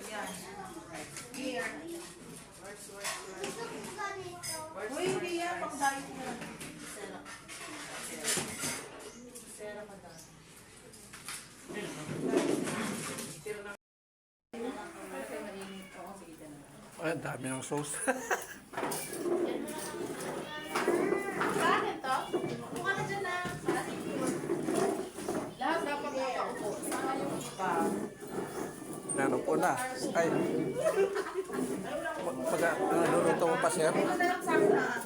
Yan. Here. Uy, hindi yan. Pang diet yan. Sera ka daw. Ay, ang dami ng sauce. Saan ito? Mukha na dyan na. Lahat dapat nakaupo. Sana yung iba. Ano po na? Ay. Pag naluluto mo pa, sir? Ito na lang sa akin na.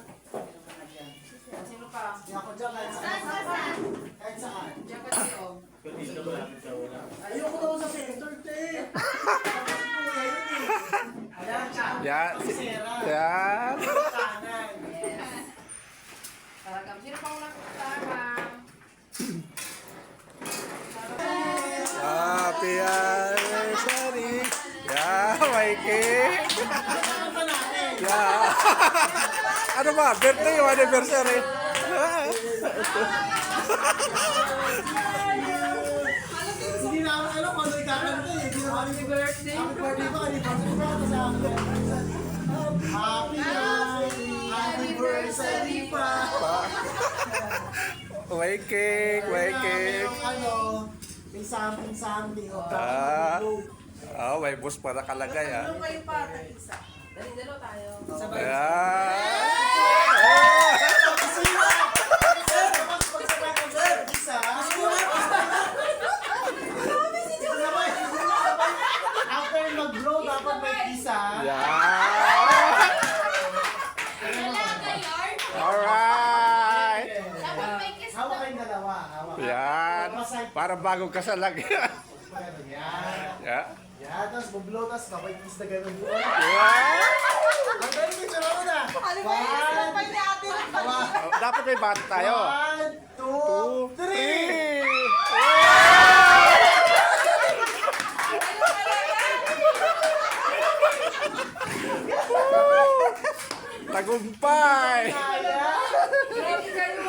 Sino pa? Ako dyan kahit saan. Kahit saan. Diyan ka siyo. Ayoko daw sa center, te. Ayan siya. Yan. Yan. Kanan. Yes. Taragam. Sino pa ulang taragam? Happy anniversary. Yeah, may cake. Ano ba natin? Yeah. Ano ba? Birthday o anniversary? Hindi na ako alam kung ano ikakanta eh. Hindi na happy birthday. Happy birthday ba? Anniversary ba? Kasi happy anniversary pa. May cake, may cake. Yung ano, may something. May bus pa nakalagay, Ano kayo pa? Tag-isa. Dali-dalo tayo. Ayan. After mag-blow, dapat may isa. Yan. Alright. Hawak kayong dalawa. Hawak. Yan. Para bagong kasalag. Yan. Yeah. Yan. Tapos mag-blow, tapos kapag kiss na ganun. Wow. Ang galing ko, tsura mo na. Dapat may bata tayo. 1, 2, 3. Tagumpay. Grabe kayo.